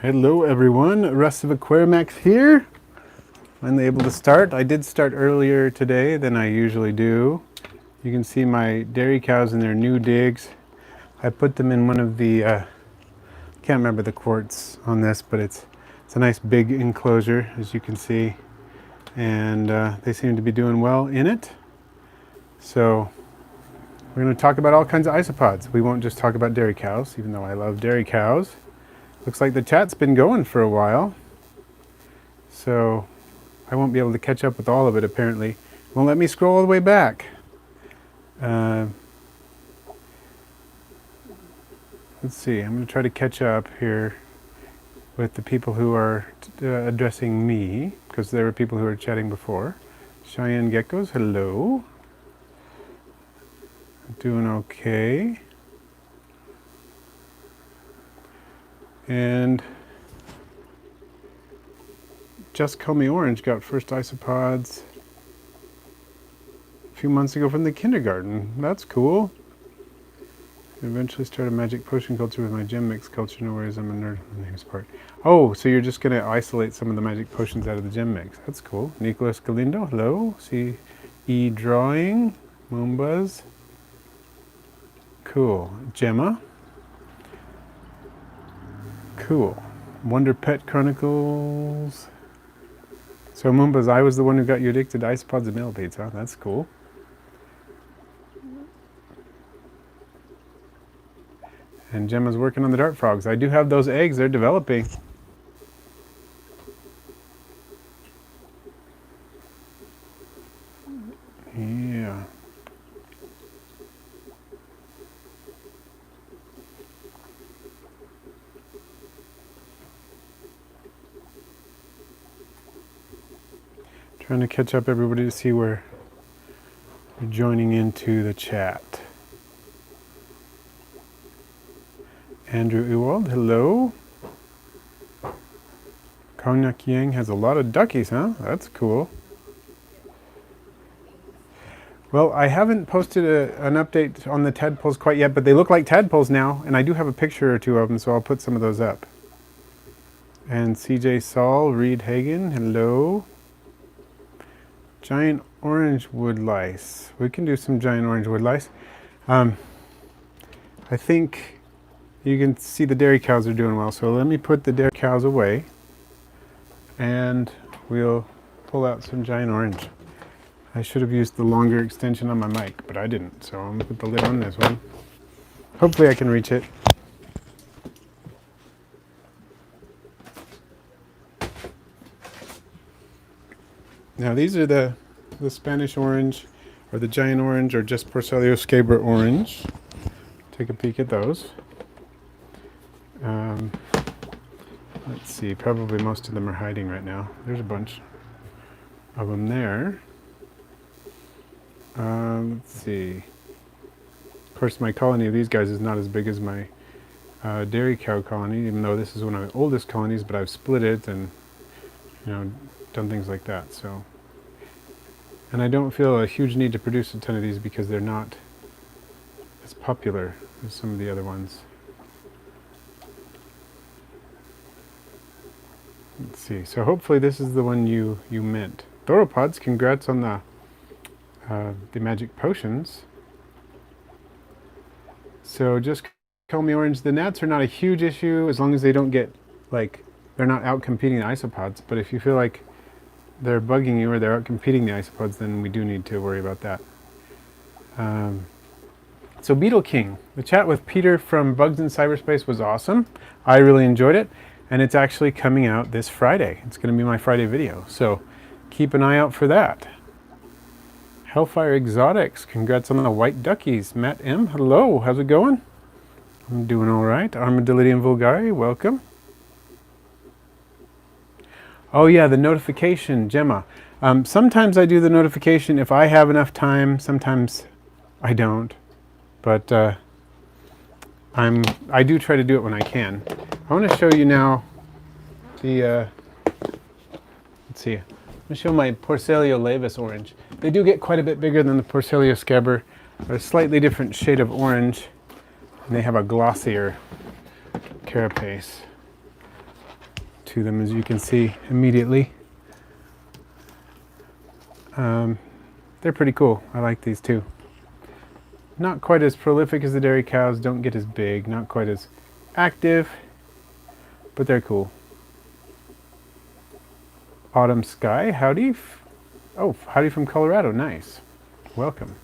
Hello everyone, Rest of Aquarimax here. Finally able to start. I did start earlier today than I usually do. You can see my dairy cows in their new digs. I put them in one of the, can't remember the quartz on this, but it's a nice big enclosure, as you can see. And they seem to be doing well in it. So we're going to talk about all kinds of isopods. We won't just talk about dairy cows, even though I love dairy cows. Looks like the chat's been going for a while. So I won't be able to catch up with all of it apparently. It won't let me scroll all the way back. Let's see, I'm going to try to catch up here with the people who are addressing me, because there were people who were chatting before. Cheyenne Geckos, hello. Doing okay. And Just Call Me Orange got first isopods a few months ago from the kindergarten. That's cool. Eventually start a magic potion culture with my gem mix culture. No worries, I'm a nerd on the names part. Oh, so you're just going to isolate some of the magic potions out of the gem mix. That's cool. Nicolas Galindo, hello. C.E. Drawing, Moombas. Cool. Gemma. Cool. Wonder Pet Chronicles. So Moombas, I was the one who got you addicted to isopods and millipedes, huh? That's cool. And Gemma's working on the dart frogs. I do have those eggs, they're developing. Yeah. Trying to catch up everybody to see where you're joining into the chat. Andrew Ewald, hello. Cognac Yang has a lot of duckies, huh? That's cool. Well, I haven't posted an update on the tadpoles quite yet, but they look like tadpoles now, and I do have a picture or two of them, so I'll put some of those up. And CJ Saul, Reed Hagen, hello. Giant orange wood lice. We can do some giant orange wood lice. I think you can see the dairy cows are doing well, so let me put the dairy cows away and we'll pull out some giant orange. I should have used the longer extension on my mic, but I didn't, so I'm going to put the lid on this one. Hopefully I can reach it. Now these are the Spanish orange, or the giant orange, or just Porcelio scabra orange. Take a peek at those. Let's see, probably most of them are hiding right now. There's a bunch of them there. Let's see. Of course, my colony of these guys is not as big as my dairy cow colony, even though this is one of my oldest colonies, but I've split it and, you know, done things like that. So, and I don't feel a huge need to produce a ton of these because they're not as popular as some of the other ones. Let's see. So hopefully this is the one you meant. Thorapods, congrats on the magic potions. So Just Call Me Orange. The gnats are not a huge issue as long as they don't get, like, they're not out competing the isopods. But if you feel like they're bugging you or they're out competing the isopods, then we do need to worry about that. So Beetle King, the chat with Peter from Bugs in Cyberspace was awesome. I really enjoyed it, and it's actually coming out this Friday. It's going to be my Friday video, so keep an eye out for that. Hellfire Exotics, congrats on the white duckies. Matt M, hello, how's it going? I'm doing all right. Armadillidium vulgari, welcome. Oh yeah, the notification, Gemma. Sometimes I do the notification if I have enough time. Sometimes I don't, but I do try to do it when I can. I want to show you now the. Let's see. I'm going to show my Porcelio laevis orange. They do get quite a bit bigger than the Porcelio scabra. They're a slightly different shade of orange, and they have a glossier carapace. to them, as you can see immediately. They're pretty cool. I like these too. Not quite as prolific as the dairy cows, don't get as big, not quite as active, but they're cool. Autumn Sky, howdy. Oh, howdy from Colorado, nice. Welcome.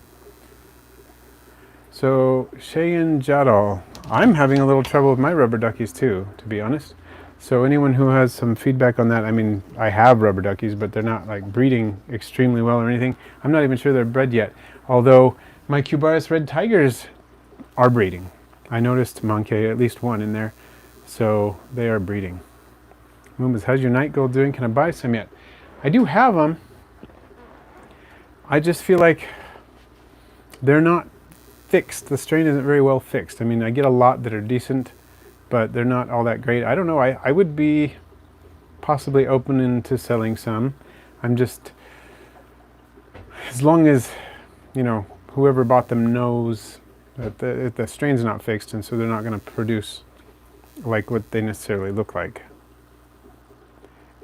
So, Cheyenne Jadal, I'm having a little trouble with my rubber duckies too, to be honest. So anyone who has some feedback on that, I mean, I have rubber duckies, but they're not like breeding extremely well or anything. I'm not even sure they're bred yet. Although my Cubaris red tigers are breeding. I noticed Monkey, at least one in there. So they are breeding. Moombas, how's your night gold doing? Can I buy some yet? I do have them. I just feel like they're not fixed. The strain isn't very well fixed. I mean, I get a lot that are decent, but they're not all that great. I don't know. I would be possibly open into selling some. I'm just, as long as, you know, whoever bought them knows that the strain's not fixed, and so they're not going to produce like what they necessarily look like.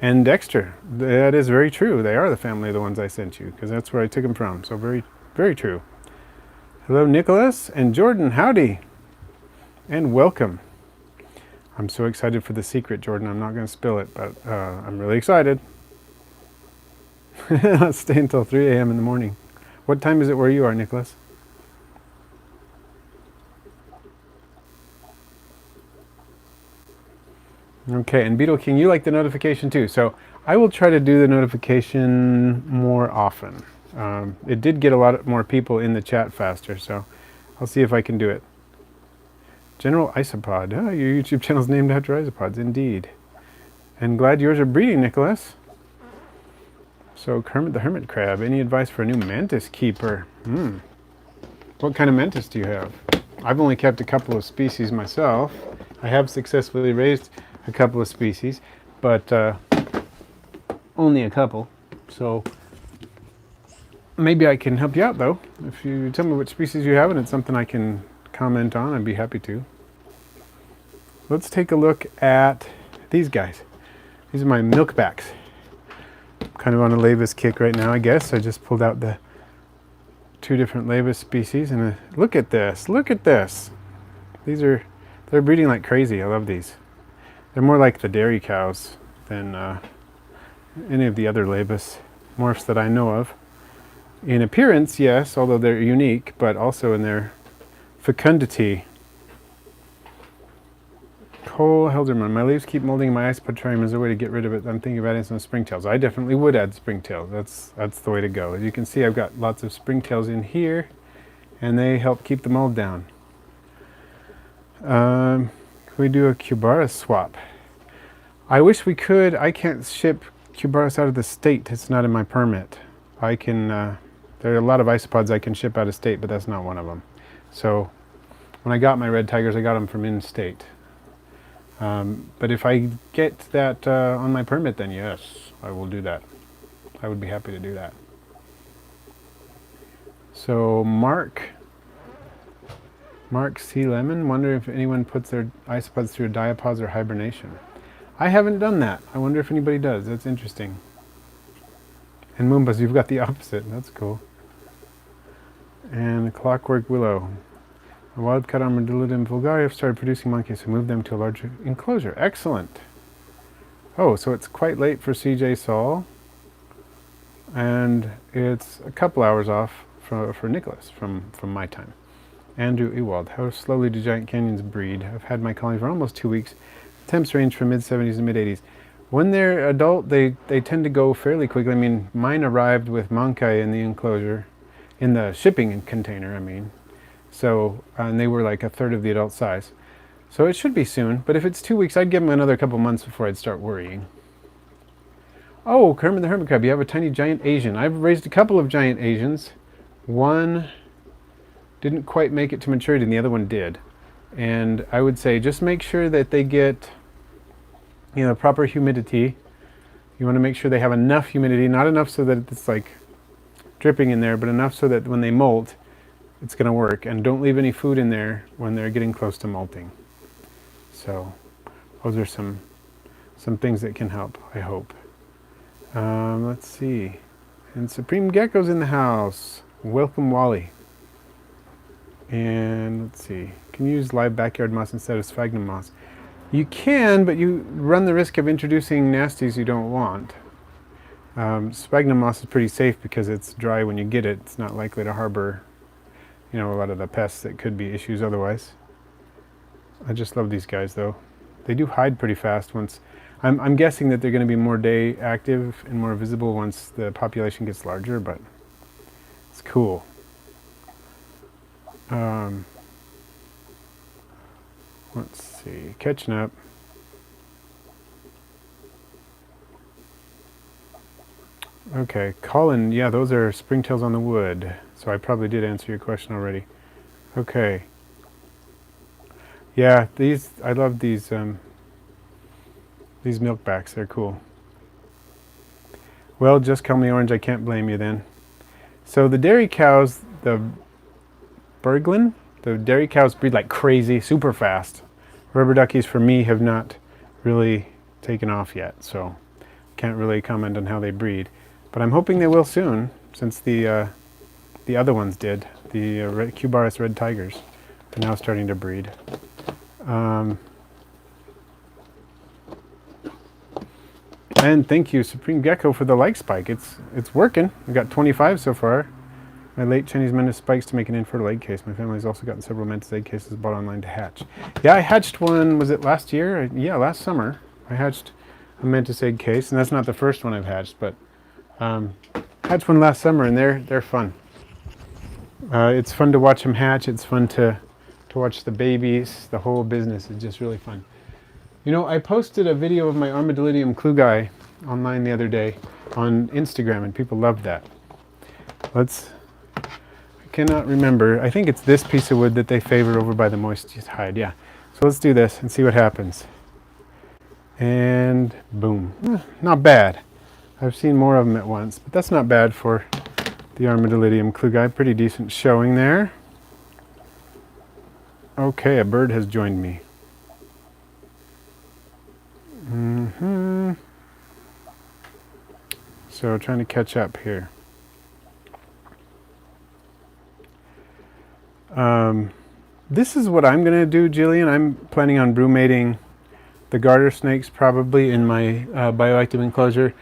And Dexter, that is very true. They are the family of the ones I sent you, because that's where I took them from. So very, very true. Hello, Nicholas and Jordan. Howdy. And welcome. I'm so excited for the secret, Jordan. I'm not going to spill it, but I'm really excited. Let's stay until 3 a.m. in the morning. What time is it where you are, Nicholas? Okay, and Beetle King, you like the notification too. So I will try to do the notification more often. It did get a lot more people in the chat faster, so I'll see if I can do it. General Isopod. Oh, your YouTube channel's named after isopods, indeed. And glad yours are breeding, Nicholas. So Kermit the Hermit Crab, any advice for a new mantis keeper? What kind of mantis do you have? I've only kept a couple of species myself. I have successfully raised a couple of species, but only a couple. So maybe I can help you out though. If you tell me what species you have and it's something I can comment on, I'd be happy to. Let's take a look at these guys. These are my milkbacks. Kind of on a Lavis kick right now, I guess. I just pulled out the 2 different Lavis species, and look at this. Look at this. They're breeding like crazy. I love these. They're more like the dairy cows than any of the other Lavis morphs that I know of. In appearance, yes, although they're unique, but also in their fecundity. Cole Helderman, my leaves keep molding in my isopod terrarium as a way to get rid of it. I'm thinking of adding some springtails. I definitely would add springtails. That's the way to go. As you can see, I've got lots of springtails in here, and they help keep the mold down. Can we do a Cubaris swap? I wish we could. I can't ship Cubaris out of the state. It's not in my permit. I can, there are a lot of isopods I can ship out of state, but that's not one of them. So when I got my red tigers, I got them from in-state. But if I get that on my permit, then yes, I will do that. I would be happy to do that. So Mark C. Lemon, wonder if anyone puts their isopods through diapause or hibernation. I haven't done that. I wonder if anybody does. That's interesting. And Moombas, you've got the opposite. That's cool. And Clockwork Willow. A wild-caught armadillo vulgare have started producing monkeys, so move them to a larger enclosure. Excellent. Oh, so it's quite late for CJ Saul. And it's a couple hours off for Nicholas from my time. Andrew Ewald, how slowly do giant canyons breed? I've had my colony for almost 2 weeks. Temps range from mid-70s to mid-80s. When they're adult, they tend to go fairly quickly. I mean, mine arrived with Mankai in the enclosure, in the shipping container, I mean. So, and they were like a third of the adult size. So it should be soon, but if it's 2 weeks, I'd give them another couple months before I'd start worrying. Oh, Kermit the Hermit Crab, you have a tiny giant Asian. I've raised a couple of giant Asians. One didn't quite make it to maturity, and the other one did. And I would say just make sure that they get, you know, proper humidity. You want to make sure they have enough humidity, not enough so that it's like dripping in there, but enough so that when they molt, it's going to work. And don't leave any food in there when they're getting close to molting. So those are some some things that can help, I hope. Let's see. And Supreme Gecko's in the house. Welcome, Wally. And let's see. Can you use live backyard moss instead of sphagnum moss? You can, but you run the risk of introducing nasties you don't want. Sphagnum moss is pretty safe because it's dry when you get it. It's not likely to harbor, a lot of the pests that could be issues otherwise. I just love these guys though. They do hide pretty fast once. I'm guessing that they're going to be more day active and more visible once the population gets larger, but it's cool. Let's see, catching up. Okay, Colin, yeah, those are springtails on the wood. So I probably did answer your question already. Okay. Yeah, I love these milkbacks, they're cool. Well, just call me orange, I can't blame you then. So the dairy cows, the Berglin, the dairy cows breed like crazy, super fast. Rubber duckies for me have not really taken off yet, so can't really comment on how they breed. But I'm hoping they will soon, since the other ones did. The Cubaris red tigers are now starting to breed. And thank you, Supreme Gecko, for the like spike. It's working. I've got 25 so far. My late Chinese mantis spikes to make an infertile egg case. My family's also gotten several mantis egg cases bought online to hatch. Yeah, I hatched one, was it last year? Yeah, last summer. I hatched a mantis egg case, and that's not the first one I've hatched, but hatched one last summer, and they're fun. It's fun to watch them hatch. It's fun to watch the babies. The whole business is just really fun. I posted a video of my Armadillidium klugi online the other day on Instagram, and people loved that. I cannot remember. I think it's this piece of wood that they favor over by the moist hide. Yeah. So let's do this and see what happens. And boom. Not bad. I've seen more of them at once, but that's not bad for the Armadillidium klugi. Pretty decent showing there. Okay, a bird has joined me. So trying to catch up here. This is what I'm going to do, Jillian. I'm planning on brumating the garter snakes probably in my bioactive enclosure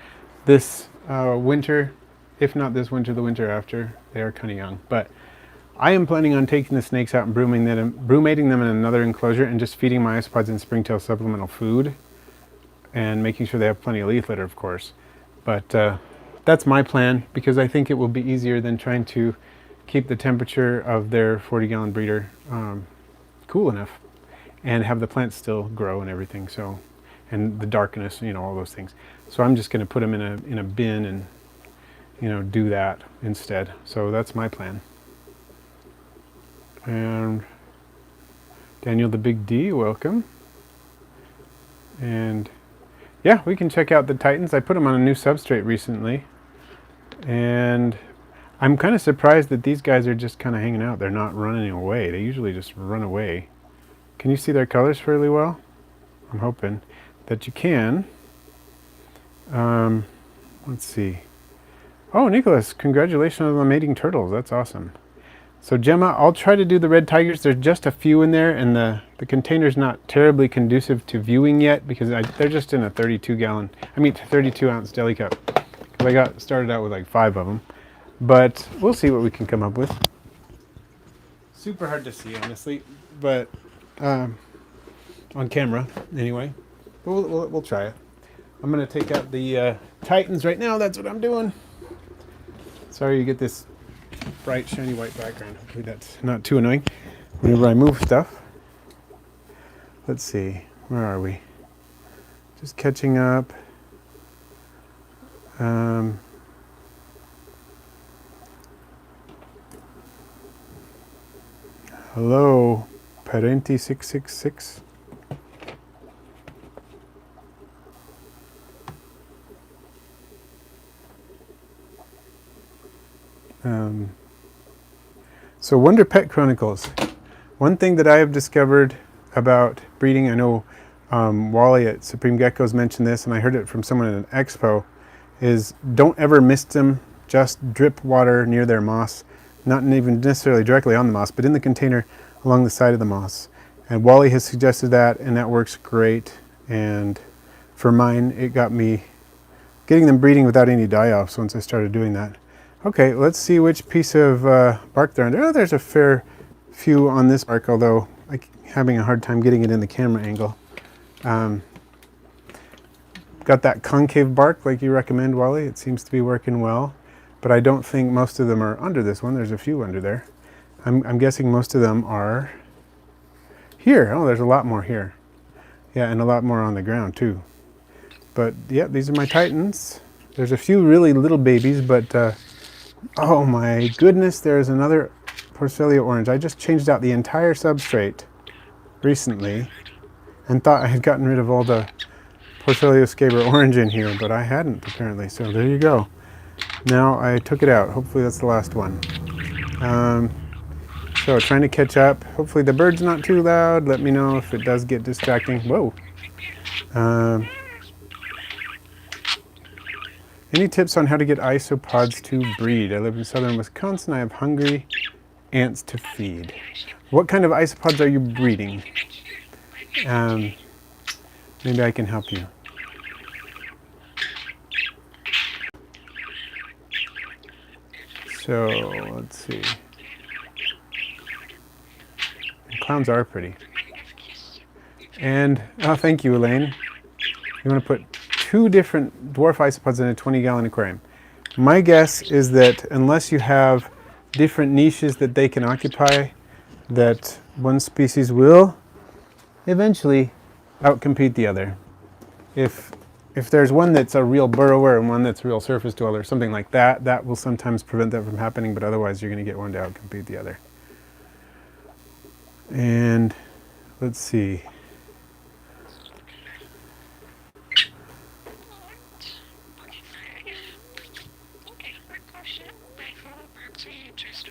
this winter. If not this winter, the winter after. They are kind of young. But I am planning on taking the snakes out and brumating them in another enclosure and just feeding my isopods and springtail supplemental food and making sure they have plenty of leaf litter, of course. But that's my plan because I think it will be easier than trying to keep the temperature of their 40-gallon breeder cool enough and have the plants still grow and everything. So, and the darkness, all those things. So I'm just going to put them in a bin and do that instead. So that's my plan. And Daniel the Big D, welcome. And yeah, we can check out the Titans. I put them on a new substrate recently, and I'm kind of surprised that these guys are just kind of hanging out. They're not running away. They usually just run away. Can you see their colors fairly well? I'm hoping that you can. Let's see. Oh, Nicholas, congratulations on the mating turtles. That's awesome. So Gemma, I'll try to do the red tigers. There's just a few in there, and the container's not terribly conducive to viewing yet because they're just in a 32-ounce deli cup. Because I got started out with like 5 of them. But we'll see what we can come up with. Super hard to see, honestly, but on camera anyway. But we'll try it. I'm going to take out the Titans right now. That's what I'm doing. Sorry you get this bright, shiny white background. Hopefully that's not too annoying whenever I move stuff. Let's see. Where are we? Just catching up. Hello, Parenti666. So Wonder Pet Chronicles. One thing that I have discovered about breeding, I know Wally at Supreme Geckos mentioned this, and I heard it from someone at an expo, is don't ever mist them, just drip water near their moss, not even necessarily directly on the moss, but in the container along the side of the moss. And Wally has suggested that, and that works great. And for mine, it got me getting them breeding without any die-offs once I started doing that. Okay, let's see which piece of bark they're under. Oh, there's a fair few on this bark, although I'm having a hard time getting it in the camera angle. Got that concave bark like you recommend, Wally. It seems to be working well, but I don't think most of them are under this one. There's a few under there. I'm guessing most of them are here. Oh, there's a lot more here. Yeah, and a lot more on the ground too. But yeah, these are my Titans. There's a few really little babies, but oh my goodness, there's another Porcellia orange. I just changed out the entire substrate recently and thought I had gotten rid of all the Porcellia scaber orange in here, but I hadn't apparently. So there you go. Now I took it out. Hopefully that's the last one. So trying to catch up. Hopefully the bird's not too loud. Let me know if it does get distracting. Whoa. Any tips on how to get isopods to breed? I live in southern Wisconsin. I have hungry ants to feed. What kind of isopods are you breeding? Maybe I can help you. So let's see. Clowns are pretty. And oh, thank you, Elaine. You want to put 2 different dwarf isopods in a 20-gallon aquarium. My guess is that unless you have different niches that they can occupy, that one species will eventually outcompete the other. If there's one that's a real burrower and one that's a real surface dweller, something like that, that will sometimes prevent that from happening, but otherwise you're going to get one to outcompete the other. And let's see.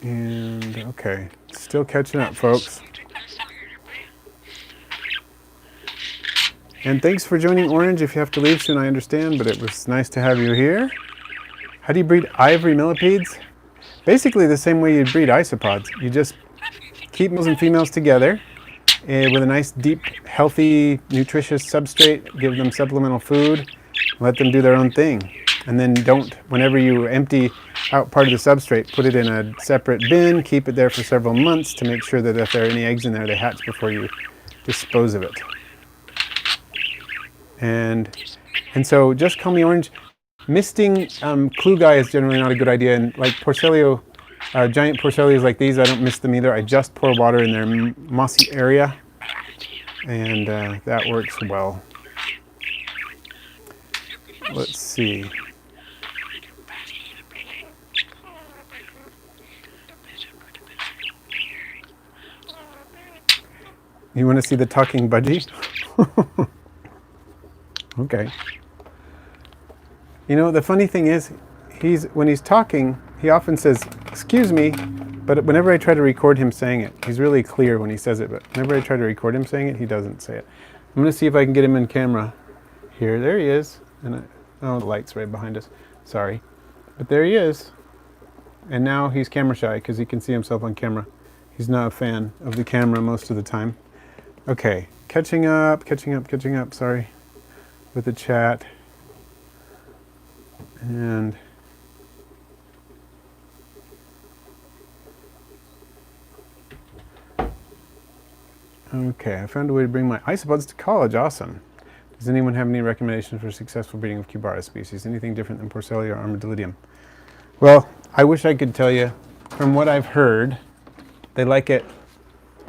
And okay, still catching up, folks. And thanks for joining, Orange. If you have to leave soon, I understand, but it was nice to have you here. How do you breed ivory millipedes? Basically the same way you'd breed isopods. You just keep males and females together with a nice, deep, healthy, nutritious substrate. Give them supplemental food. Let them do their own thing. And then don't, whenever you empty out part of the substrate, put it in a separate bin, keep it there for several months to make sure that if there are any eggs in there, they hatch before you dispose of it. And so just call me Orange. Misting clue guy is generally not a good idea. And like Porcellia, giant Porcellias like these, I don't mist them either. I just pour water in their mossy area, and that works well. Let's see. You want to see the talking budgie? Okay. You know, the funny thing is, when he's talking, he often says, "Excuse me," but whenever I try to record him saying it, he's really clear when he says it, but whenever I try to record him saying it, he doesn't say it. I'm going to see if I can get him in camera here. There he is. And oh, the light's right behind us. Sorry. But there he is. And now he's camera shy because he can see himself on camera. He's not a fan of the camera most of the time. Okay, catching up, sorry, with the chat. And okay, I found a way to bring my isopods to college. Awesome. Does anyone have any recommendations for successful breeding of Cubaris species? Anything different than Porcellia or Armadillidium? Well, I wish I could tell you. From what I've heard, they like it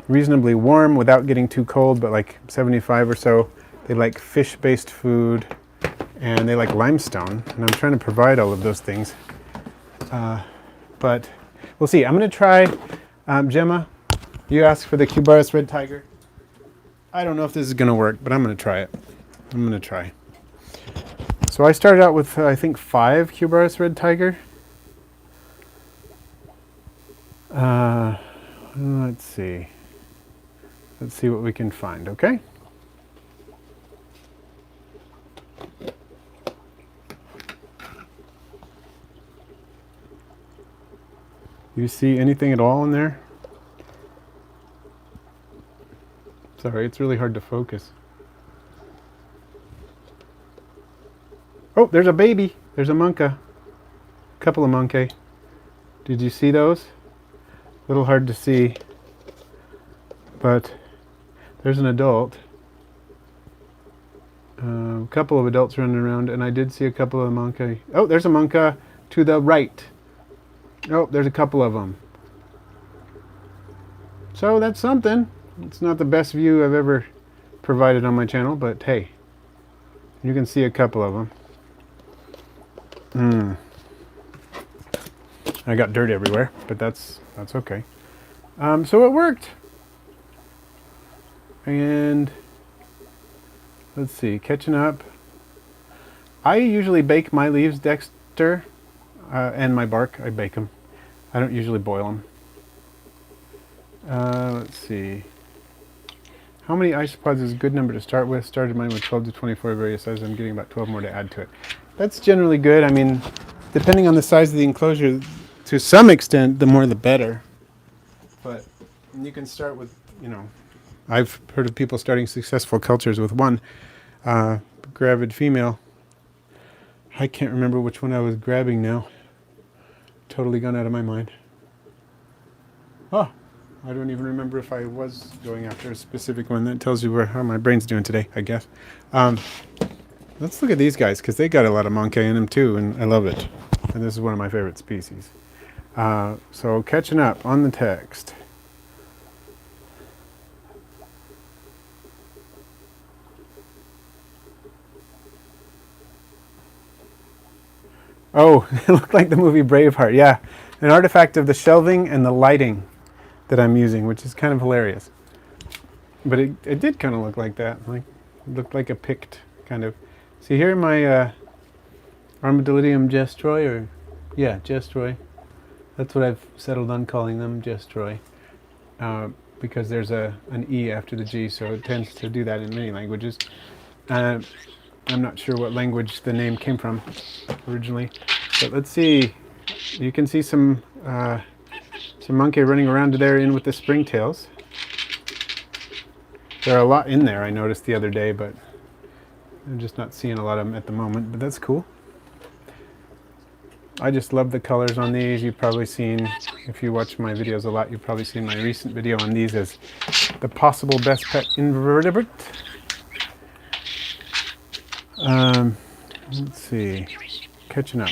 reasonably warm without getting too cold, but like 75 or so. They like fish-based food, and they like limestone, and I'm trying to provide all of those things. But we'll see. I'm going to try, Gemma, you asked for the Cubaris red tiger. I don't know if this is going to work, but I'm going to try it. I'm going to try. So I started out with, I think, 5 Cubaris red tiger. Let's see. Let's see what we can find, okay? You see anything at all in there? Sorry, it's really hard to focus. Oh, there's a baby. There's a monka. A couple of monkey. Did you see those? A little hard to see, but there's an adult. A couple of adults running around, and I did see a couple of monkey. Oh, there's a monka to the right. Oh, there's a couple of them. So that's something. It's not the best view I've ever provided on my channel, but hey, you can see a couple of them. I got dirt everywhere, but that's okay. So it worked. And let's see, catching up. I usually bake my leaves, Dexter, and my bark. I bake them. I don't usually boil them. Let's see. How many isopods is a good number to start with? Started mine with 12 to 24 various sizes. I'm getting about 12 more to add to it. That's generally good. I mean, depending on the size of the enclosure, to some extent, the more the better. But you can start with, you know, I've heard of people starting successful cultures with one gravid female. I can't remember which one I was grabbing now. Totally gone out of my mind. Oh, I don't even remember if I was going after a specific one. That tells you how my brain's doing today, I guess. Let's look at these guys, because they got a lot of monkey in them too, and I love it. And this is one of my favorite species. So catching up on the text. Oh, it looked like the movie Braveheart. Yeah, an artifact of the shelving and the lighting that I'm using, which is kind of hilarious. But it did kind of look like that. Like, it looked like a picked kind of. See here my Armadillidium gestroy, or yeah, gestroy. That's what I've settled on calling them, gestroy, because there's an E after the G, so it tends to do that in many languages. I'm not sure what language the name came from originally, but let's see. You can see some monkey running around there in with the springtails. There are a lot in there, I noticed the other day, but I'm just not seeing a lot of them at the moment, but that's cool. I just love the colors on these. You've probably seen, if you watch my videos a lot, you've probably seen my recent video on these as the possible best pet invertebrate. Let's see, catching up.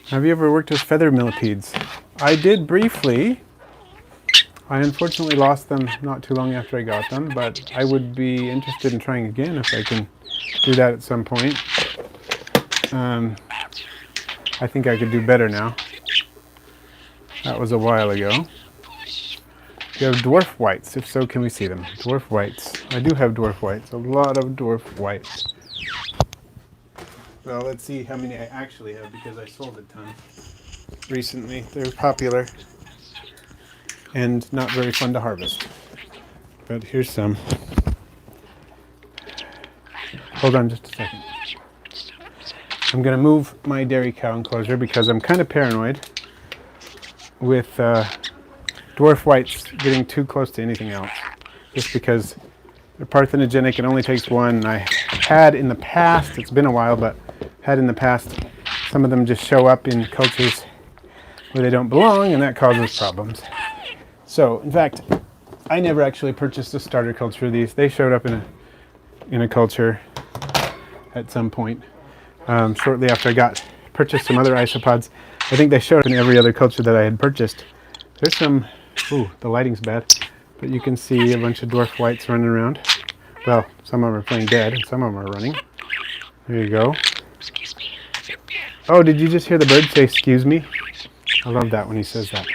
Have you ever worked with feather millipedes? I did briefly. I unfortunately lost them not too long after I got them, but I would be interested in trying again if I can do that at some point. I think I could do better now. That was a while ago. You have dwarf whites. If so, can we see them? Dwarf whites. I do have dwarf whites. A lot of dwarf whites. Well, let's see how many I actually have, because I sold a ton recently. They're popular and not very fun to harvest. But here's some. Hold on just a second. I'm going to move my dairy cow enclosure because I'm kind of paranoid with dwarf whites getting too close to anything else. Just because they're parthenogenic, it only takes one. I had in the past, it's been a while, but had in the past, some of them just show up in cultures where they don't belong, and that causes problems. So, in fact, I never actually purchased a starter culture of these. They showed up in a culture at some point. Shortly after I purchased some other isopods. I think they showed up in every other culture that I had purchased. There's some, ooh, the lighting's bad, but you can see a bunch of dwarf whites running around. Well, some of them are playing dead, and some of them are running. There you go. Oh, did you just hear the bird say, "Excuse me"? I love that when he says that.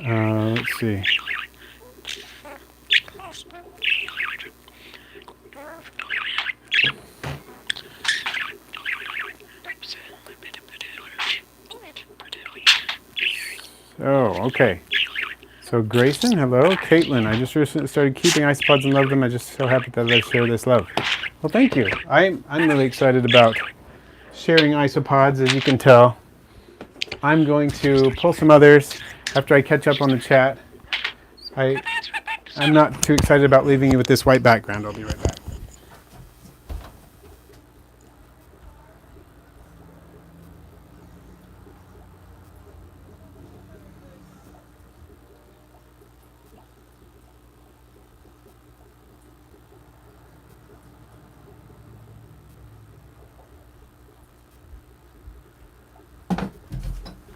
Let's see. Oh, okay. So Grayson, hello. Caitlin, I just recently started keeping isopods and love them. I'm just so happy that I share this love. Well, thank you. I'm really excited about sharing isopods, as you can tell. I'm going to pull some others after I catch up on the chat. I'm not too excited about leaving you with this white background. I'll be right back.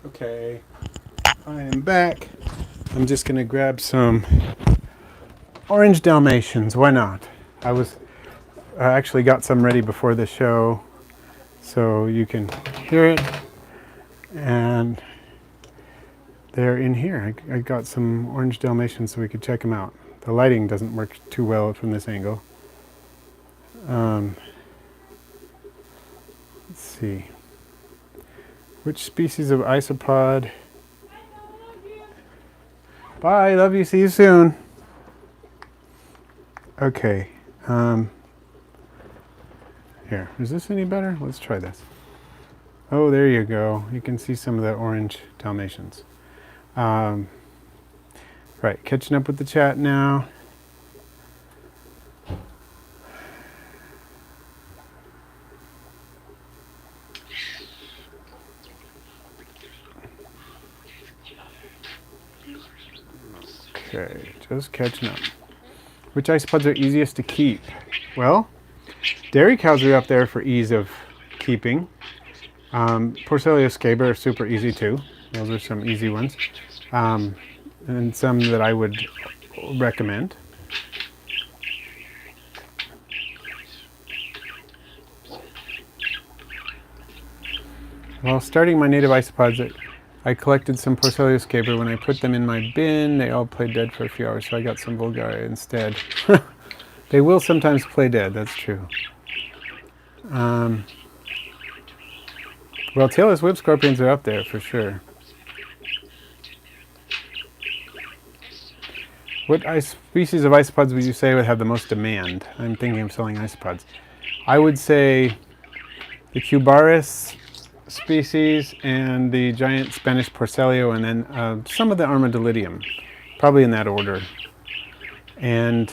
Okay, I am back. I'm just going to grab some orange Dalmatians. Why not? I actually got some ready before the show so you can hear it. And they're in here. I got some orange Dalmatians so we could check them out. The lighting doesn't work too well from this angle. Let's see. Which species of isopod? Bye, love you, see you soon. Okay. Here, is this any better? Let's try this. Oh, there you go. You can see some of the orange Dalmatians. Right, catching up with the chat now. Okay, just catching up. Which isopods are easiest to keep? Well, dairy cows are up there for ease of keeping. Porcellio scaber are super easy too. Those are some easy ones. And some that I would recommend. While starting my native isopods, I collected some Porcellio scaber. When I put them in my bin, they all played dead for a few hours, so I got some Bulgaria instead. They will sometimes play dead, that's true. Well, tailless whip scorpions are up there for sure. What species of isopods would you say would have the most demand? I'm thinking of selling isopods. I would say the Cubaris species and the giant Spanish Porcellio, and then some of the Armadillidium, probably in that order. And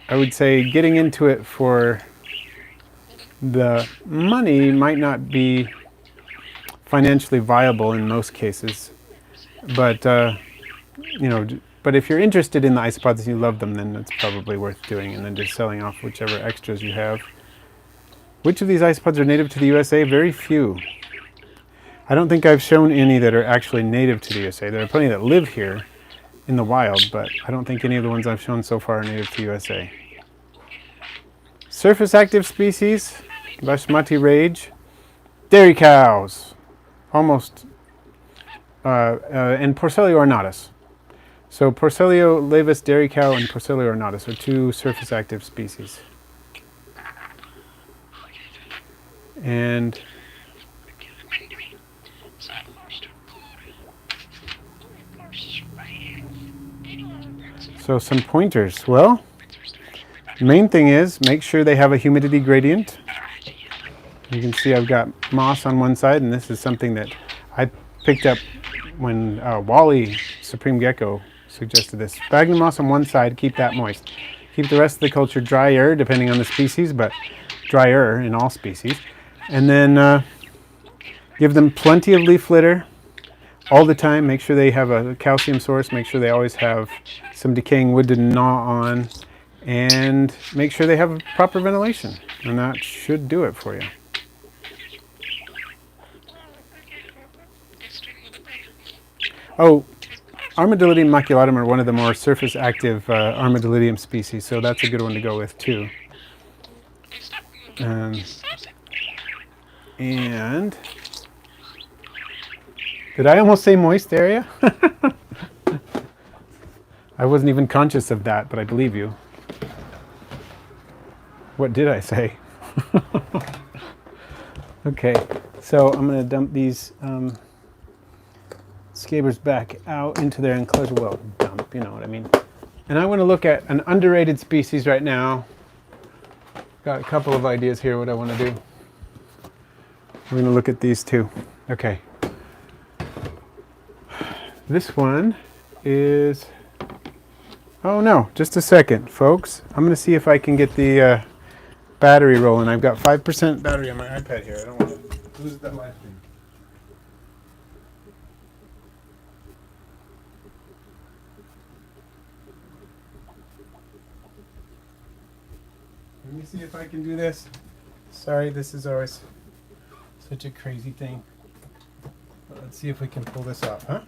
I would say getting into it for the money might not be financially viable in most cases, but but if you're interested in the isopods and you love them, then it's probably worth doing, and then just selling off whichever extras you have. Which of these isopods are native to the USA? Very few. I don't think I've shown any that are actually native to the USA. There are plenty that live here in the wild, but I don't think any of the ones I've shown so far are native to the USA. Surface active species, Basmati Rage, dairy cows, almost, and Porcellio ornatus. So Porcellio laevis dairy cow and Porcellio ornatus are two surface active species. And so some pointers. Well, the main thing is make sure they have a humidity gradient. You can see I've got moss on one side, and this is something that I picked up when Wally Supreme Gecko suggested this. Sphagnum moss on one side, keep that moist. Keep the rest of the culture drier, depending on the species, but drier in all species. And then give them plenty of leaf litter all the time. Make sure they have a calcium source. Make sure they always have some decaying wood to gnaw on. And make sure they have proper ventilation. And that should do it for you. Oh, Armadillidium maculatum are one of the more surface active Armadillidium species, so that's a good one to go with too. And did I almost say moist area? I wasn't even conscious of that, but I believe you. What did I say? Okay, so I'm going to dump these scabers back out into their enclosure. Well, dump, you know what I mean. And I want to look at an underrated species right now. Got a couple of ideas here what I want to do. We're going to look at these two. Okay. This one is... Oh no, just a second, folks. I'm going to see if I can get the battery rolling. I've got 5% battery on my iPad here. I don't want to lose that live stream. Let me see if I can do this. Sorry, this is always such a crazy thing. But let's see if we can pull this off, huh?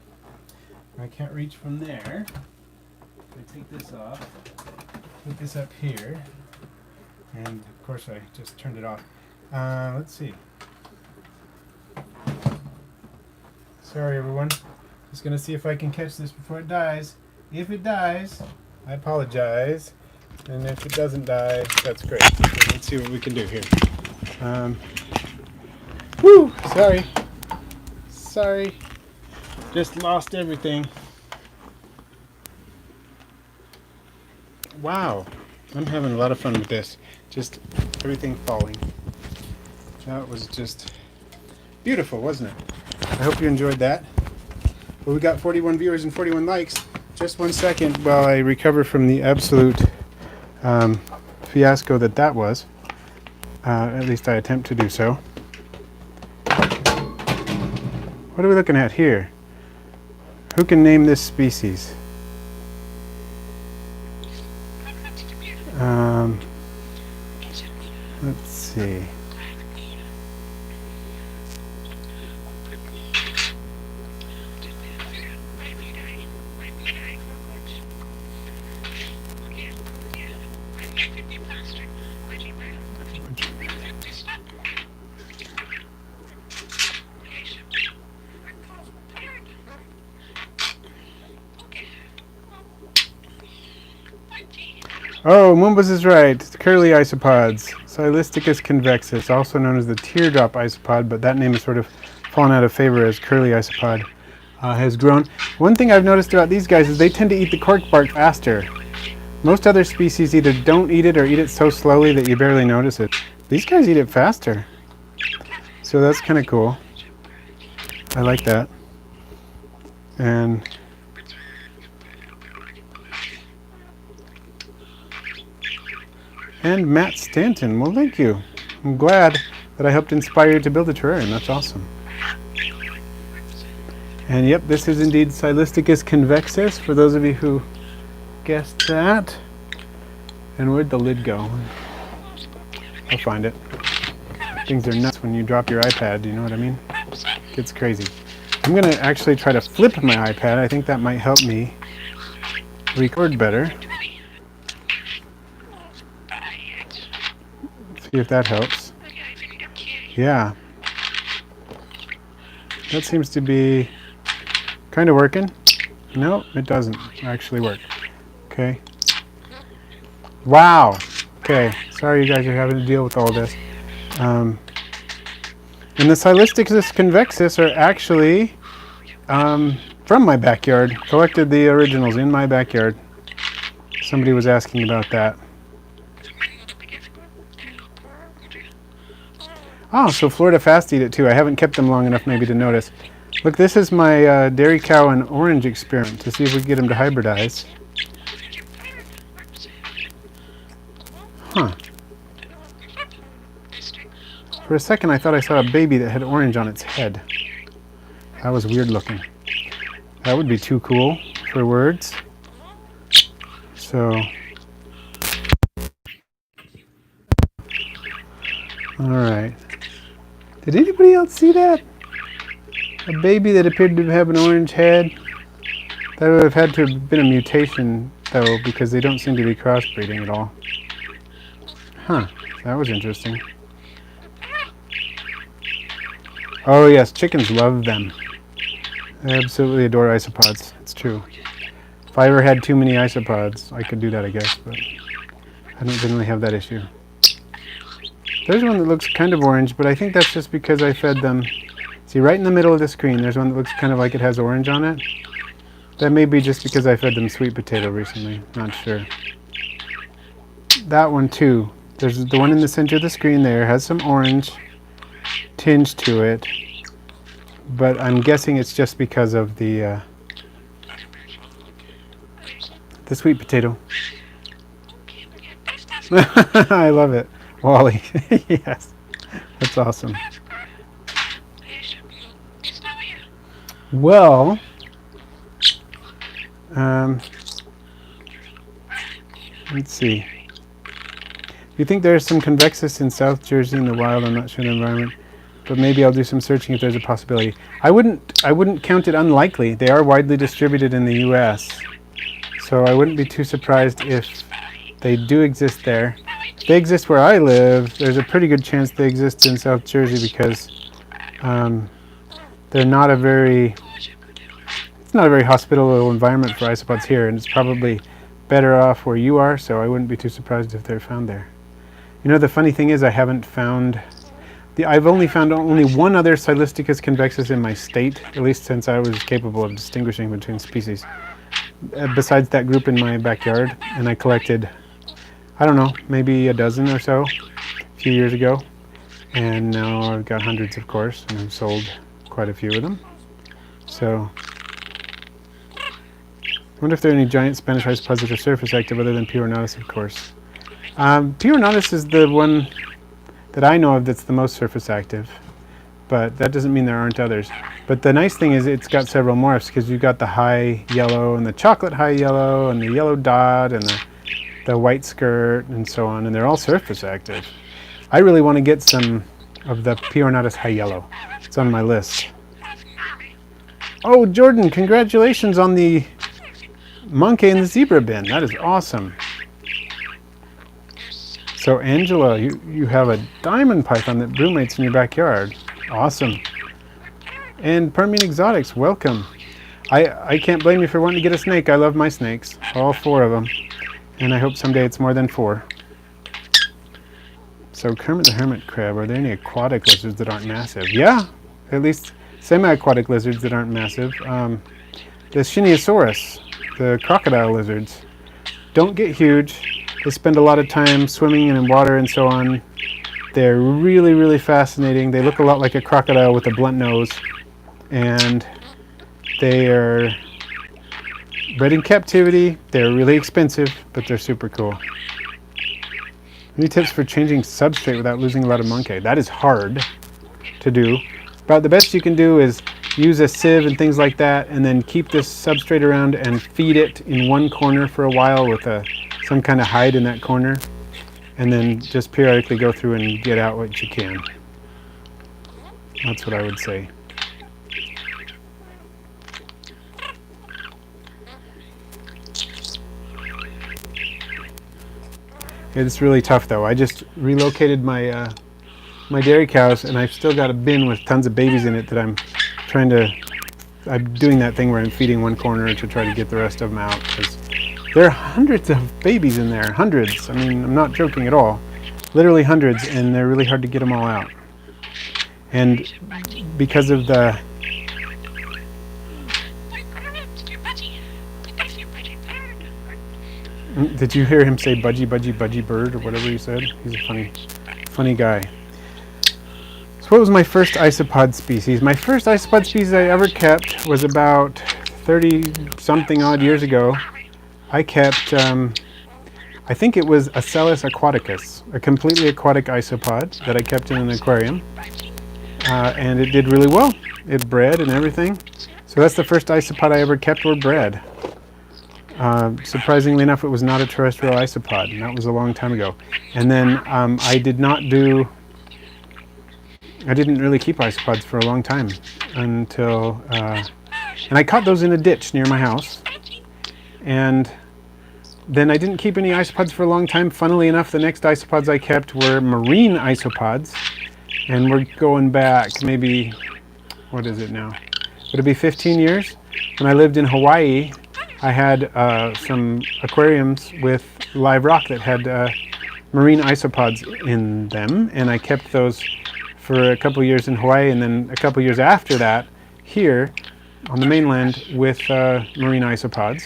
I can't reach from there. I take this off, put this up here, and of course I just turned it off. Let's see. Sorry everyone. Just gonna see if I can catch this before it dies. If it dies, I apologize. And if it doesn't die, that's great. Okay, let's see what we can do here. Woo! Sorry. Just lost everything. Wow. I'm having a lot of fun with this. Just everything falling. That was just beautiful, wasn't it? I hope you enjoyed that. Well, we got 41 viewers and 41 likes. Just 1 second while I recover from the absolute fiasco that was. At least I attempt to do so. What are we looking at here? Who can name this species? Let's see. Oh, Mumbus is right. It's curly isopods. Silisticus convexus, also known as the teardrop isopod, but that name has sort of fallen out of favor as curly isopod has grown. One thing I've noticed about these guys is they tend to eat the cork bark faster. Most other species either don't eat it or eat it so slowly that you barely notice it. These guys eat it faster. So that's kind of cool. I like that. And Matt Stanton, well thank you. I'm glad that I helped inspire you to build a terrarium, that's awesome. And yep, this is indeed Silisticus convexus, for those of you who guessed that. And where'd the lid go? I'll find it. Things are nuts when you drop your iPad, you know what I mean? It gets crazy. I'm going to actually try to flip my iPad. I think that might help me record better. See if that helps. Yeah. That seems to be kind of working. No, it doesn't actually work. Okay. Wow. Okay. Sorry you guys are having to deal with all this. And the Silisticus convexus are actually from my backyard. Collected the originals in my backyard. Somebody was asking about that. Oh, so Florida fast eat it too. I haven't kept them long enough maybe to notice. Look, this is my dairy cow and orange experiment to see if we can get them to hybridize. Huh. For a second I thought I saw a baby that had orange on its head. That was weird looking. That would be too cool for words. So... Alright. Did anybody else see that? A baby that appeared to have an orange head? That would have had to have been a mutation, though, because they don't seem to be crossbreeding at all. Huh, that was interesting. Oh yes, chickens love them. They absolutely adore isopods, it's true. If I ever had too many isopods, I could do that, I guess, but I don't generally have that issue. There's one that looks kind of orange, but I think that's just because I fed them. See, right in the middle of the screen, there's one that looks kind of like it has orange on it. That may be just because I fed them sweet potato recently. Not sure. That one, too. There's the one in the center of the screen there. Has some orange tinge to it, but I'm guessing it's just because of the sweet potato. I love it. Wally. Yes, that's awesome. Well, let's see. You think there's some convexus in South Jersey in the wild? I'm not sure in the environment, but maybe I'll do some searching if there's a possibility. I wouldn't count it unlikely. They are widely distributed in the U.S., so I wouldn't be too surprised if they do exist there. If they exist where I live, there's a pretty good chance they exist in South Jersey because they're not a very hospitable environment for isopods here, and it's probably better off where you are, so I wouldn't be too surprised if they're found there. You know, the funny thing is I've only found only one other Silisticus convexus in my state, at least since I was capable of distinguishing between species, besides that group in my backyard, and I collected, I don't know, maybe a dozen or so a few years ago, and now I've got hundreds, of course, and I've sold quite a few of them. So I wonder if there are any giant Spanish isopods that are surface active other than P. ornatus, of course. P. ornatus is the one that I know of that's the most surface active, but that doesn't mean there aren't others. But the nice thing is it's got several morphs, because you've got the high yellow and the chocolate high yellow and the yellow dot and the white skirt and so on, and they're all surface active. I really want to get some of the P. ornatus high yellow. It's on my list. Oh, Jordan, congratulations on the monkey in the zebra bin. That is awesome. So Angela, you have a diamond python that brumates in your backyard. Awesome. And Permian Exotics, welcome. I can't blame you for wanting to get a snake. I love my snakes, all 4 of them. And I hope someday it's more than 4. So Kermit the Hermit crab, are there any aquatic lizards that aren't massive? Yeah, at least semi-aquatic lizards that aren't massive. The Shiniosaurus, the crocodile lizards, don't get huge. They spend a lot of time swimming in water and so on. They're really, really fascinating. They look a lot like a crocodile with a blunt nose. And they are bred in captivity. They're really expensive, but they're super cool. Any tips for changing substrate without losing a lot of monkey? That is hard to do. About the best you can do is use a sieve and things like that, and then keep this substrate around and feed it in one corner for a while with some kind of hide in that corner, and then just periodically go through and get out what you can. That's what I would say. It's really tough though. I just relocated my my dairy cows, and I've still got a bin with tons of babies in it that I'm doing that thing where I'm feeding one corner to try to get the rest of them out, because there are hundreds of babies in there. Hundreds. I mean, I'm not joking at all. Literally hundreds, and they're really hard to get them all out. And because of the... Did you hear him say budgie, budgie, budgie bird, or whatever he said? He's a funny guy. So what was my first isopod species? My first isopod species I ever kept was about 30-something odd years ago. I kept, I think it was Acellus aquaticus, a completely aquatic isopod that I kept in an aquarium. And it did really well. It bred and everything. So that's the first isopod I ever kept or bred. Surprisingly enough, it was not a terrestrial isopod, and that was a long time ago. And then I didn't really keep isopods for a long time until, and I caught those in a ditch near my house. And then I didn't keep any isopods for a long time. Funnily enough, the next isopods I kept were marine isopods, and we're going back maybe, what is it now? Would it be 15 years? When I lived in Hawaii, I had some aquariums with live rock that had marine isopods in them, and I kept those for a couple years in Hawaii, and then a couple years after that here on the mainland with marine isopods.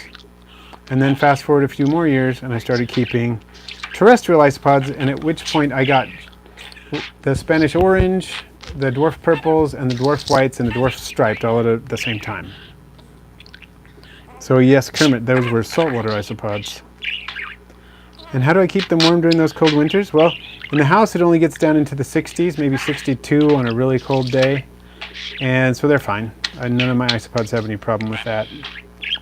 And then fast forward a few more years, and I started keeping terrestrial isopods, and at which point I got the Spanish orange the dwarf purples and the dwarf whites and the dwarf striped all at the same time. So yes, Kermit, those were saltwater isopods. And how do I keep them warm during those cold winters? Well, in the house it only gets down into the 60s, maybe 62 on a really cold day. And so they're fine. None of my isopods have any problem with that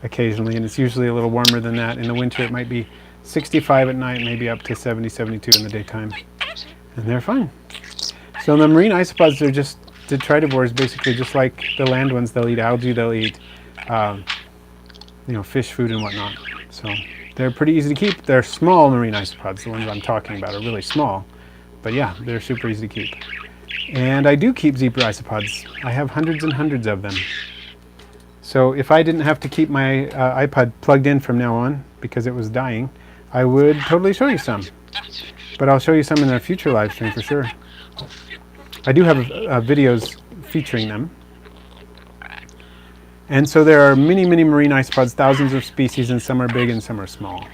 occasionally, and it's usually a little warmer than that. In the winter it might be 65 at night, maybe up to 70, 72 in the daytime. And they're fine. So the marine isopods are just detritivores, basically just like the land ones. They'll eat algae, they'll eat fish food and whatnot. So they're pretty easy to keep. They're small marine isopods. The ones I'm talking about are really small. But yeah, they're super easy to keep. And I do keep zebra isopods. I have hundreds and hundreds of them. So if I didn't have to keep my iPod plugged in from now on because it was dying, I would totally show you some. But I'll show you some in a future live stream for sure. I do have videos featuring them. And so there are many, many marine isopods, thousands of species, and some are big and some are small.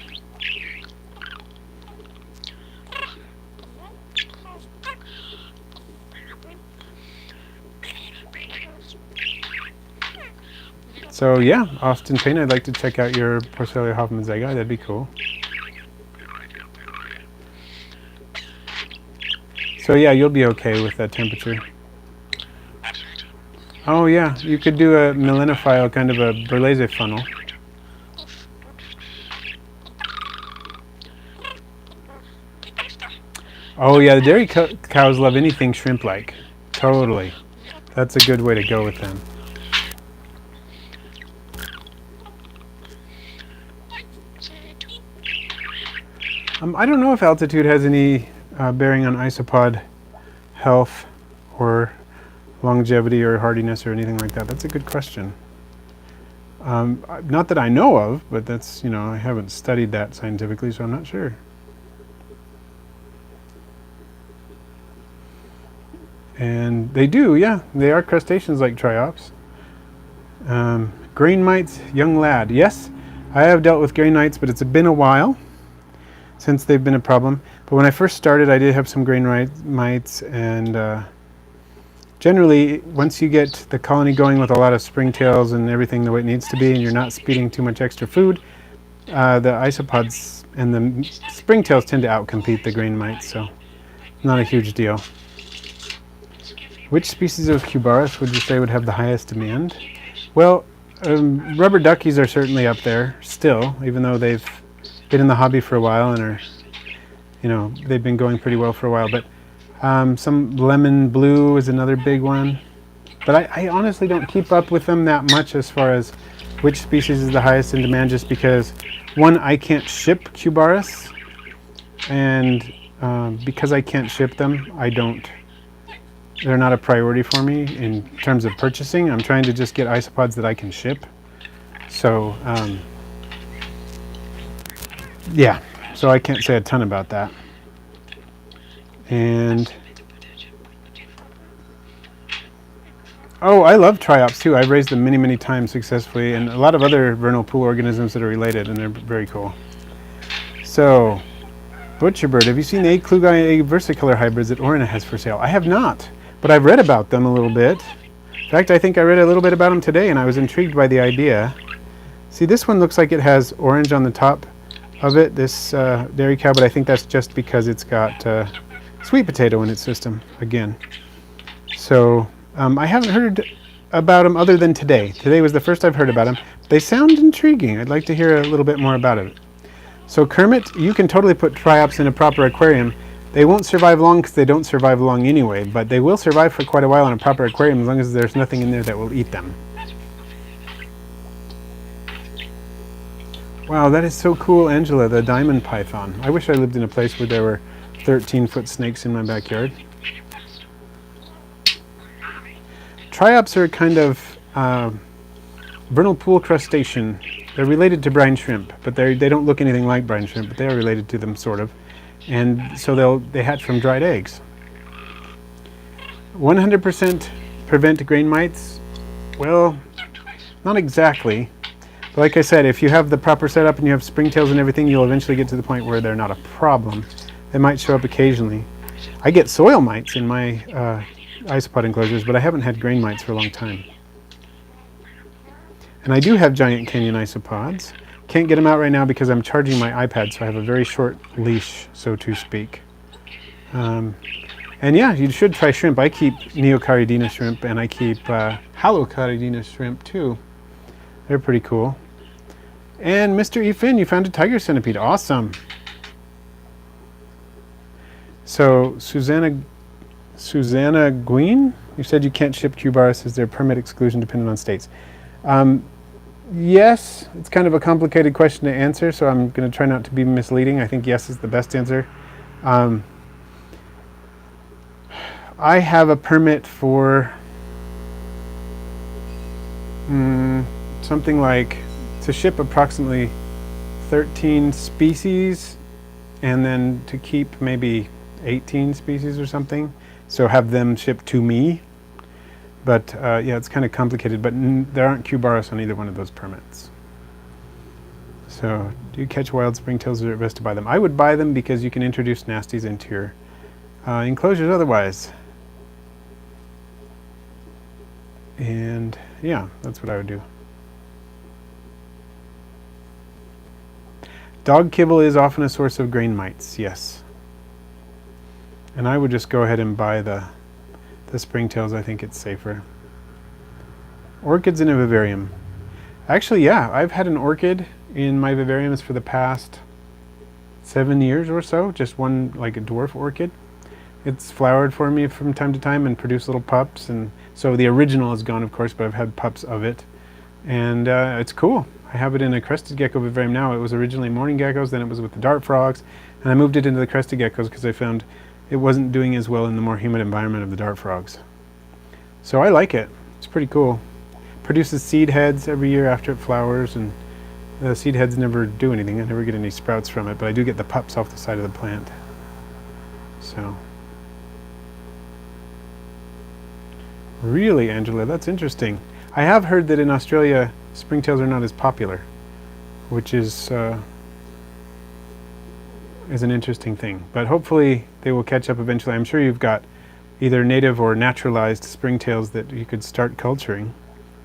So yeah, Austin Payne, I'd like to check out your Porcelia Hoffman zygote. That'd be cool. So yeah, you'll be okay with that temperature. Oh yeah, you could do a melanophile, kind of a Berlese funnel. Oh yeah, the dairy cows love anything shrimp-like. Totally. That's a good way to go with them. I don't know if altitude has any bearing on isopod health or longevity or hardiness or anything like that. That's a good question. Not that I know of, but that's, I haven't studied that scientifically, so I'm not sure. And they do, yeah. They are crustaceans like triops. Grain mites, young lad. Yes, I have dealt with grain mites, but it's been a while since they've been a problem. But when I first started, I did have some grain mites, and generally, once you get the colony going with a lot of springtails and everything the way it needs to be, and you're not speeding too much extra food, the isopods and the springtails tend to outcompete the grain mites, so not a huge deal. Which species of Cubaris would you say would have the highest demand? Well, rubber duckies are certainly up there still, even though they've been in the hobby for a while and are, they've been going pretty well for a while. But some lemon blue is another big one. But I honestly don't keep up with them that much as far as which species is the highest in demand, just because, one, I can't ship Cubaris, and because I can't ship them, they're not a priority for me in terms of purchasing. I'm trying to just get isopods that I can ship. So, yeah, so I can't say a ton about that. And oh, I love triops too. I've raised them many, many times successfully, and a lot of other vernal pool organisms that are related, and they're very cool. So, Butcherbird, have you seen the egg klugi egg versicolor hybrids that Orna has for sale? I have not, but I've read about them a little bit. In fact, I think I read a little bit about them today, and I was intrigued by the idea. See, this one looks like it has orange on the top of it, this dairy cow, but I think that's just because it's got sweet potato in its system again. So I haven't heard about them other than today. Today was the first I've heard about them. They sound intriguing. I'd like to hear a little bit more about it. So Kermit, you can totally put triops in a proper aquarium. They won't survive long because they don't survive long anyway, but they will survive for quite a while in a proper aquarium as long as there's nothing in there that will eat them. Wow, that is so cool, Angela, the diamond python. I wish I lived in a place where there were 13-foot snakes in my backyard. Triops are a kind of vernal pool crustacean. They're related to brine shrimp, but they don't look anything like brine shrimp, but they are related to them, sort of. And so they hatch from dried eggs. 100% prevent grain mites? Well, not exactly. But like I said, if you have the proper setup and you have springtails and everything, you'll eventually get to the point where they're not a problem. They might show up occasionally. I get soil mites in my isopod enclosures, but I haven't had grain mites for a long time. And I do have giant canyon isopods. Can't get them out right now because I'm charging my iPad, so I have a very short leash, so to speak. And yeah, you should try shrimp. I keep Neocaridina shrimp, and I keep Halocaridina shrimp too. They're pretty cool. And Mr. E. Finn, you found a tiger centipede. Awesome. So Susanna Guin, you said you can't ship Cubaris as their permit exclusion dependent on states. Yes, it's kind of a complicated question to answer, so I'm going to try not to be misleading. I think yes is the best answer. I have a permit for something like to ship approximately 13 species and then to keep maybe 18 species or something. So have them shipped to me. But yeah, it's kind of complicated, but there aren't Cubaris on either one of those permits. So do you catch wild springtails or is it best to buy them? I would buy them because you can introduce nasties into your enclosures otherwise. And yeah, that's what I would do. Dog kibble is often a source of grain mites, yes. And I would just go ahead and buy the springtails. I think it's safer. Orchids in a vivarium. Actually, yeah, I've had an orchid in my vivariums for the past 7 years or so, just one, like a dwarf orchid. It's flowered for me from time to time and produced little pups, and so the original is gone, of course, but I've had pups of it, and it's cool. I have it in a crested gecko vivarium now. It was originally mourning geckos, then it was with the dart frogs, and I moved it into the crested geckos because I found it wasn't doing as well in the more humid environment of the dart frogs. So I like it. It's pretty cool. Produces seed heads every year after it flowers, and the seed heads never do anything. I never get any sprouts from it, but I do get the pups off the side of the plant. So really, Angela, that's interesting. I have heard that in Australia springtails are not as popular, which is an interesting thing. But hopefully they will catch up eventually. I'm sure you've got either native or naturalized springtails that you could start culturing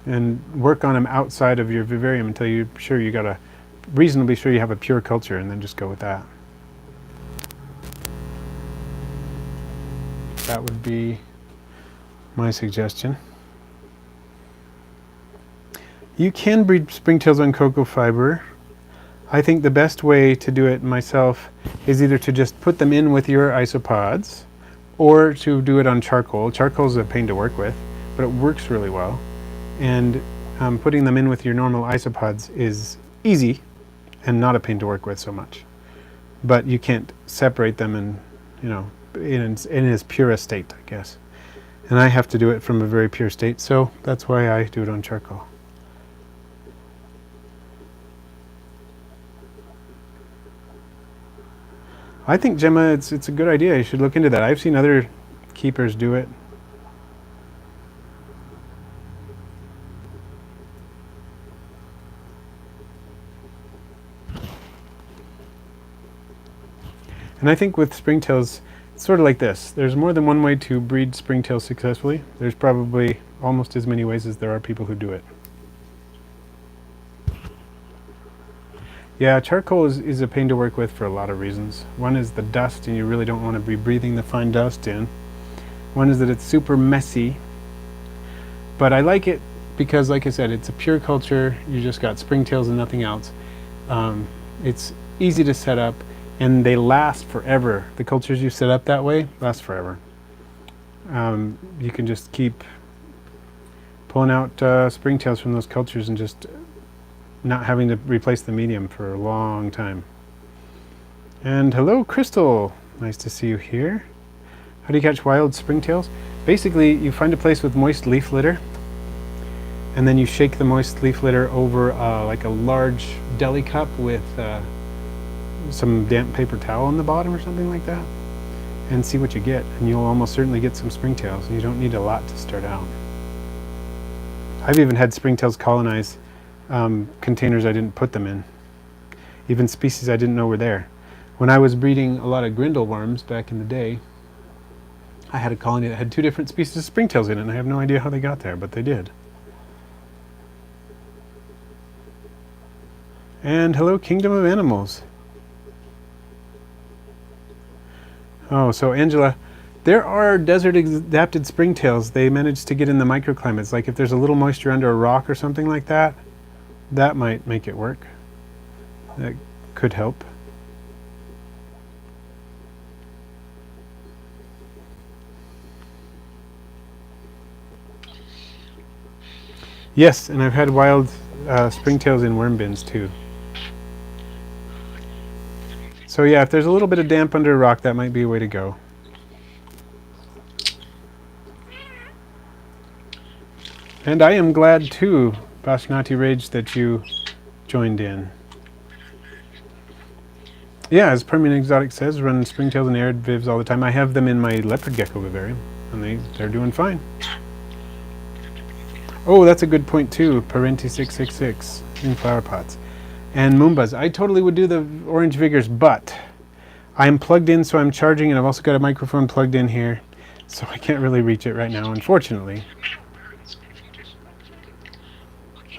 and work on them outside of your vivarium until you're sure you got a reasonably sure you have a pure culture, and then just go with that. That would be my suggestion. You can breed springtails on cocoa fiber. I think the best way to do it myself is either to just put them in with your isopods or to do it on charcoal. Charcoal is a pain to work with, but it works really well. And putting them in with your normal isopods is easy and not a pain to work with so much. But you can't separate them in its purest state, I guess. And I have to do it from a very pure state, so that's why I do it on charcoal. I think, Gemma, it's a good idea. You should look into that. I've seen other keepers do it. And I think with springtails, it's sort of like this. There's more than one way to breed springtails successfully. There's probably almost as many ways as there are people who do it. Yeah, charcoal is a pain to work with for a lot of reasons. One is the dust, and you really don't want to be breathing the fine dust in. One is that it's super messy. But I like it because, like I said, it's a pure culture. You just got springtails and nothing else. It's easy to set up, and they last forever. The cultures you set up that way last forever. You can just keep pulling out springtails from those cultures and just not having to replace the medium for a long time. And hello, Crystal. Nice to see you here. How do you catch wild springtails? Basically, you find a place with moist leaf litter, and then you shake the moist leaf litter over like a large deli cup with some damp paper towel on the bottom or something like that, and see what you get. And you'll almost certainly get some springtails, and you don't need a lot to start out. I've even had springtails colonize containers I didn't put them in, even species I didn't know were there. When I was breeding a lot of grindle worms back in the day, I had a colony that had 2 different species of springtails in it, and I have no idea how they got there, but they did. And hello, Kingdom of Animals. Oh, so Angela, there are desert-adapted springtails. They manage to get in the microclimates. Like if there's a little moisture under a rock or something like that, that might make it work. That could help. Yes, and I've had wild springtails in worm bins too. So yeah, if there's a little bit of damp under a rock, that might be a way to go. And I am glad too, Bashnati Rage, that you joined in. Yeah, as Permian Exotic says, run springtails and arid vivs all the time. I have them in my leopard gecko vivarium, and they're doing fine. Oh, that's a good point too, Parenti 666 in flower pots. And Moombas, I totally would do the orange vigors, but I'm plugged in, so I'm charging, and I've also got a microphone plugged in here, so I can't really reach it right now, unfortunately.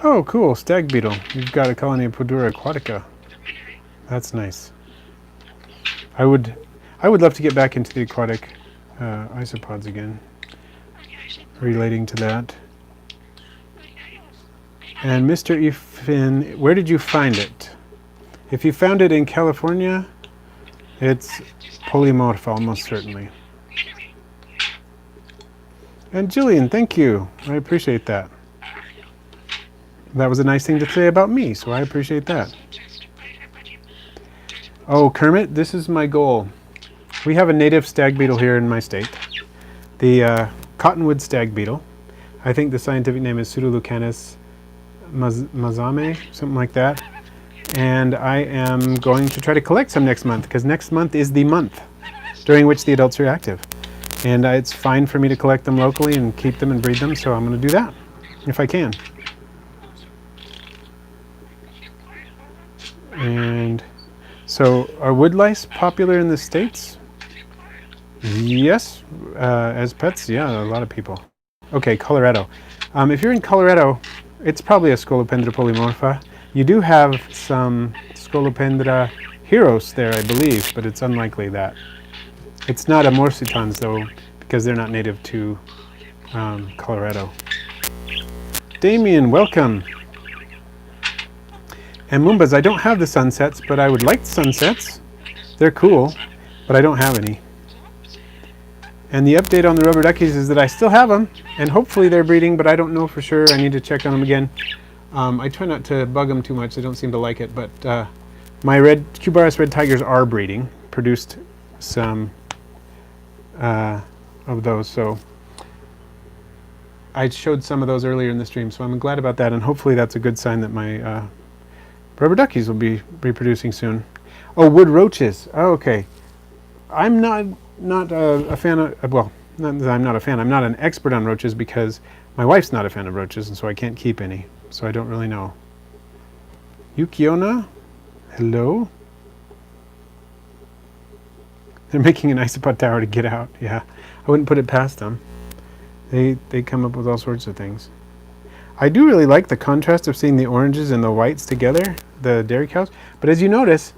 Oh, cool, stag beetle. You've got a colony of Podura aquatica. That's nice. I would love to get back into the aquatic isopods again, relating to that. And Mr. Efin, where did you find it? If you found it in California, it's polymorph, almost certainly. And Jillian, thank you. I appreciate that. That was a nice thing to say about me, so I appreciate that. Oh, Kermit, this is my goal. We have a native stag beetle here in my state, the cottonwood stag beetle. I think the scientific name is Pseudolucanus mazame, something like that. And I am going to try to collect some next month, because next month is the month during which the adults are active. And it's fine for me to collect them locally and keep them and breed them, so I'm going to do that, if I can. And so, are woodlice popular in the States? Yes, as pets, yeah, a lot of people. Okay, Colorado. If you're in Colorado, it's probably a Scolopendra polymorpha. You do have some Scolopendra heros there, I believe, but it's unlikely that. It's not a Morsitans, though, because they're not native to Colorado. Damien, welcome. And Moombas, I don't have the sunsets, but I would like the sunsets. They're cool, but I don't have any. And the update on the rubber duckies is that I still have them, and hopefully they're breeding, but I don't know for sure. I need to check on them again. I try not to bug them too much. They don't seem to like it, but my Cubaris red tigers are breeding. Produced some of those, so I showed some of those earlier in the stream, so I'm glad about that, and hopefully that's a good sign that my rubber duckies will be reproducing soon. Oh, wood roaches. Oh, okay. I'm not a fan of, well, not that I'm not a fan. I'm not an expert on roaches because my wife's not a fan of roaches, and so I can't keep any. So I don't really know. Yukiona, hello. They're making an isopod tower to get out. Yeah, I wouldn't put it past them. They come up with all sorts of things. I do really like the contrast of seeing the oranges and the whites together, the dairy cows. But as you notice,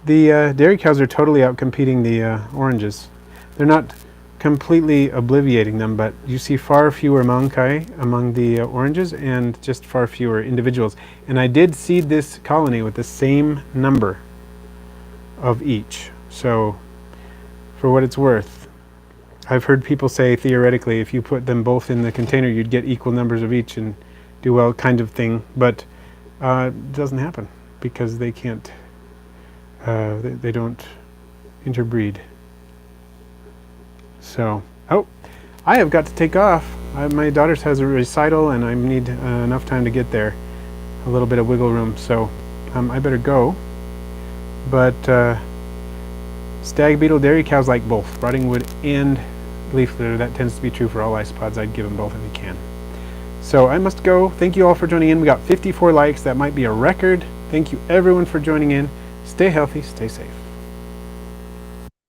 the dairy cows are totally outcompeting the oranges. They're not completely obliviating them, but you see far fewer maunkai among the oranges and just far fewer individuals. And I did seed this colony with the same number of each. So for what it's worth, I've heard people say theoretically if you put them both in the container you'd get equal numbers of each and do well, kind of thing, but it doesn't happen because they can't, they don't interbreed. So, oh, I have got to take off. My daughter has a recital and I need enough time to get there, a little bit of wiggle room, so I better go. But stag beetle dairy cows like both rotting wood and leaf litter. That tends to be true for all isopods. I'd give them both if you can. So I must go. Thank you all for joining in. We got 54 likes. That might be a record. Thank you everyone for joining in. Stay healthy, stay safe.